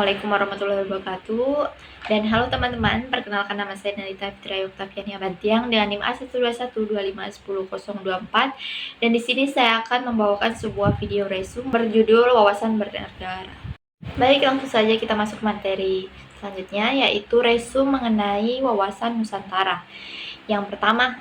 Assalamualaikum warahmatullahi wabarakatuh. Dan halo teman-teman, perkenalkan nama saya Nalita Fitria Oktaviania Bantiang dengan NIM A121251024. Dan di sini saya akan membawakan sebuah video resume berjudul Wawasan Bernegara. Baik, langsung saja kita masuk materi selanjutnya, yaitu resume mengenai wawasan Nusantara. Yang pertama,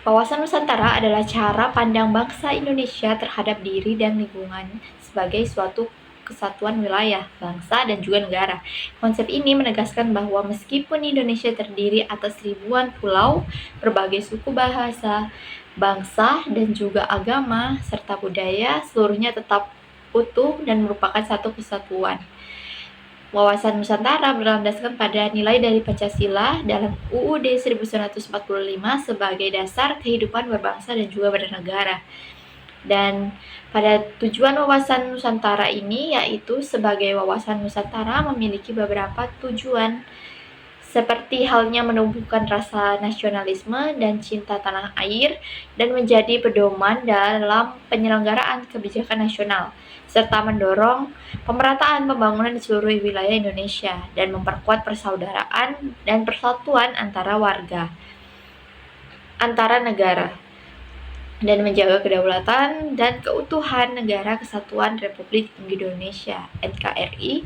wawasan Nusantara adalah cara pandang bangsa Indonesia terhadap diri dan lingkungan sebagai suatu kesatuan wilayah, bangsa, dan juga negara. Konsep ini menegaskan bahwa meskipun Indonesia terdiri atas ribuan pulau, berbagai suku bahasa, bangsa, dan juga agama, serta budaya, seluruhnya tetap utuh dan merupakan satu kesatuan. Wawasan Nusantara berlandaskan pada nilai dari Pancasila dalam UUD 1945 sebagai dasar kehidupan berbangsa dan juga bernegara. Dan pada tujuan wawasan Nusantara ini, yaitu sebagai wawasan Nusantara memiliki beberapa tujuan, seperti halnya menumbuhkan rasa nasionalisme dan cinta tanah air, dan menjadi pedoman dalam penyelenggaraan kebijakan nasional, serta mendorong pemerataan pembangunan di seluruh wilayah Indonesia, dan memperkuat persaudaraan dan persatuan antara warga, antara negara, dan menjaga kedaulatan dan keutuhan Negara Kesatuan Republik Indonesia (NKRI).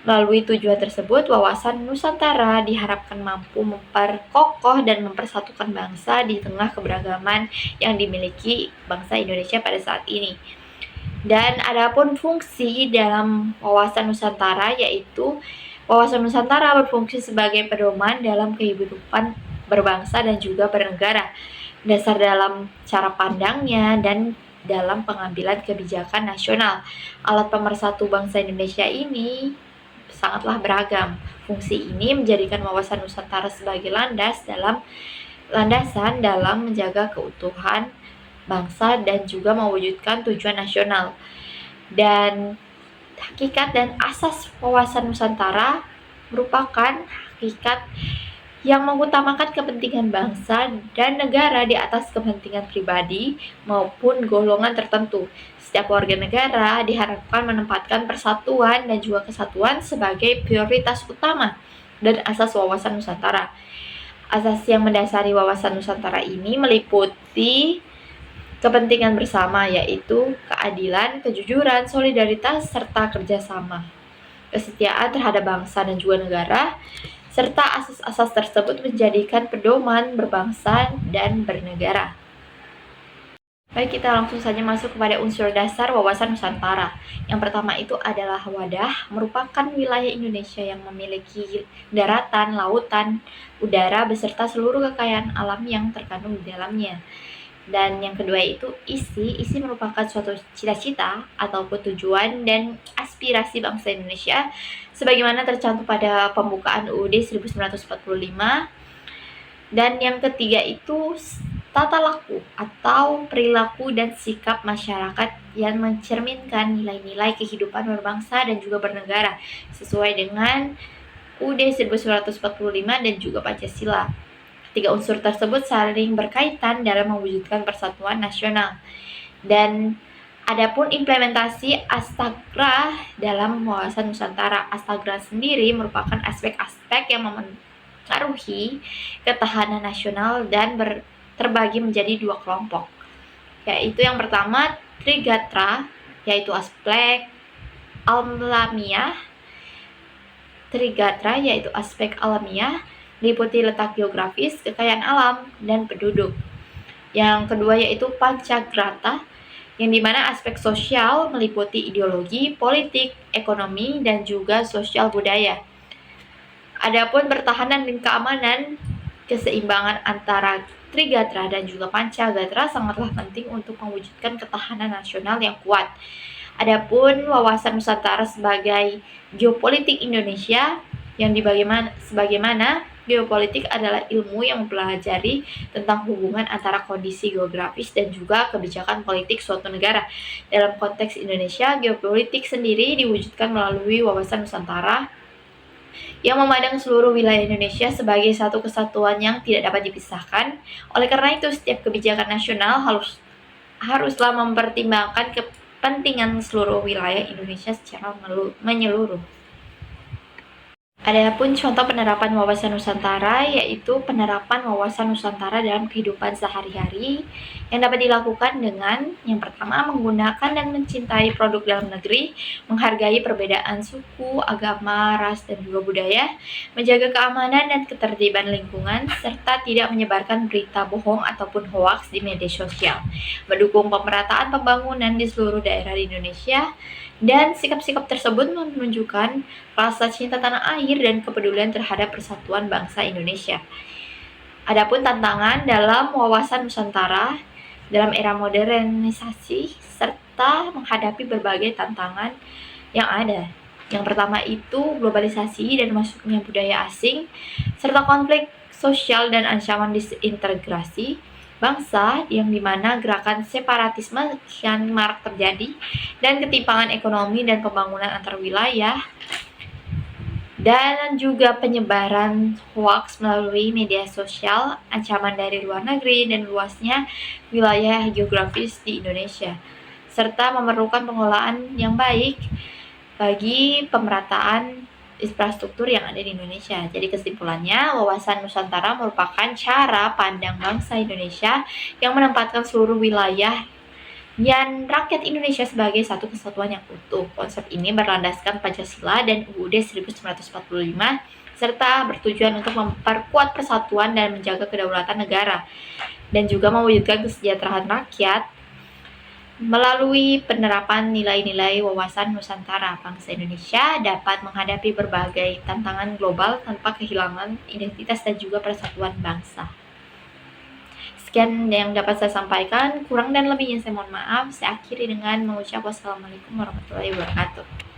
Melalui tujuan tersebut, wawasan Nusantara diharapkan mampu memperkokoh dan mempersatukan bangsa di tengah keberagaman yang dimiliki bangsa Indonesia pada saat ini. Dan adapun fungsi dalam wawasan Nusantara, yaitu wawasan Nusantara berfungsi sebagai pedoman dalam kehidupan berbangsa dan juga bernegara, dasar dalam cara pandangnya dan dalam pengambilan kebijakan nasional. Alat pemersatu bangsa Indonesia ini sangatlah beragam. Fungsi ini menjadikan wawasan Nusantara sebagai landasan dalam menjaga keutuhan bangsa dan juga mewujudkan tujuan nasional. Dan hakikat dan asas wawasan Nusantara merupakan hakikat yang mengutamakan kepentingan bangsa dan negara di atas kepentingan pribadi maupun golongan tertentu. Setiap warga negara diharapkan menempatkan persatuan dan juga kesatuan sebagai prioritas utama dan asas wawasan Nusantara. Asas yang mendasari wawasan Nusantara ini meliputi kepentingan bersama, yaitu keadilan, kejujuran, solidaritas, serta kerjasama, kesetiaan terhadap bangsa dan juga negara, serta asas-asas tersebut menjadikan pedoman berbangsa dan bernegara. Baik, kita langsung saja masuk kepada unsur dasar wawasan Nusantara. Yang pertama itu adalah wadah, merupakan wilayah Indonesia yang memiliki daratan, lautan, udara, beserta seluruh kekayaan alam yang terkandung di dalamnya. Dan yang kedua itu isi merupakan suatu cita-cita ataupun tujuan dan aspirasi bangsa Indonesia sebagaimana tercantum pada pembukaan UUD 1945. Dan yang ketiga itu tata laku atau perilaku dan sikap masyarakat yang mencerminkan nilai-nilai kehidupan berbangsa dan juga bernegara sesuai dengan UUD 1945 dan juga Pancasila. Tiga unsur tersebut saling berkaitan dalam mewujudkan persatuan nasional. Dan adapun implementasi Astagra dalam wawasan Nusantara. Astagra sendiri merupakan aspek-aspek yang memengaruhi ketahanan nasional dan terbagi menjadi dua kelompok. Yaitu yang pertama Trigatra, yaitu aspek alamiah. Trigatra yaitu aspek alamiah, meliputi letak geografis, kekayaan alam, dan penduduk. Yang kedua yaitu Pancagrata, yang dimana aspek sosial meliputi ideologi, politik, ekonomi, dan juga sosial budaya. Adapun pertahanan dan keamanan, keseimbangan antara Trigatra dan juga Pancagatra sangatlah penting untuk mewujudkan ketahanan nasional yang kuat. Adapun wawasan Nusantara sebagai geopolitik Indonesia, yang sebagaimana geopolitik adalah ilmu yang mempelajari tentang hubungan antara kondisi geografis dan juga kebijakan politik suatu negara. Dalam konteks Indonesia, geopolitik sendiri diwujudkan melalui wawasan Nusantara yang memandang seluruh wilayah Indonesia sebagai satu kesatuan yang tidak dapat dipisahkan. Oleh karena itu, setiap kebijakan nasional haruslah mempertimbangkan kepentingan seluruh wilayah Indonesia secara menyeluruh. Adapun contoh penerapan wawasan Nusantara yaitu penerapan wawasan Nusantara dalam kehidupan sehari-hari yang dapat dilakukan dengan yang pertama menggunakan dan mencintai produk dalam negeri, menghargai perbedaan suku, agama, ras, dan juga budaya, menjaga keamanan dan ketertiban lingkungan, serta tidak menyebarkan berita bohong ataupun hoaks di media sosial, mendukung pemerataan pembangunan di seluruh daerah di Indonesia, dan sikap-sikap tersebut menunjukkan rasa cinta tanah air dan kepedulian terhadap persatuan bangsa Indonesia. Adapun tantangan dalam wawasan Nusantara dalam era modernisasi serta menghadapi berbagai tantangan yang ada. Yang pertama itu globalisasi dan masuknya budaya asing, serta konflik sosial dan ancaman disintegrasi bangsa yang dimana gerakan separatisme kian marak terjadi dan ketimpangan ekonomi dan pembangunan antar wilayah dan juga penyebaran hoaks melalui media sosial, ancaman dari luar negeri dan luasnya wilayah geografis di Indonesia, serta memerlukan pengelolaan yang baik bagi pemerataan infrastruktur yang ada di Indonesia. Jadi kesimpulannya, wawasan Nusantara merupakan cara pandang bangsa Indonesia yang menempatkan seluruh wilayah dan rakyat Indonesia sebagai satu kesatuan yang utuh. Konsep ini berlandaskan Pancasila dan UUD 1945 serta bertujuan untuk memperkuat persatuan dan menjaga kedaulatan negara dan juga mewujudkan kesejahteraan rakyat melalui penerapan nilai-nilai wawasan Nusantara. Bangsa Indonesia dapat menghadapi berbagai tantangan global tanpa kehilangan identitas dan juga persatuan bangsa. Sekian yang dapat saya sampaikan, kurang dan lebihnya saya mohon maaf. Saya akhiri dengan mengucap wassalamualaikum warahmatullahi wabarakatuh.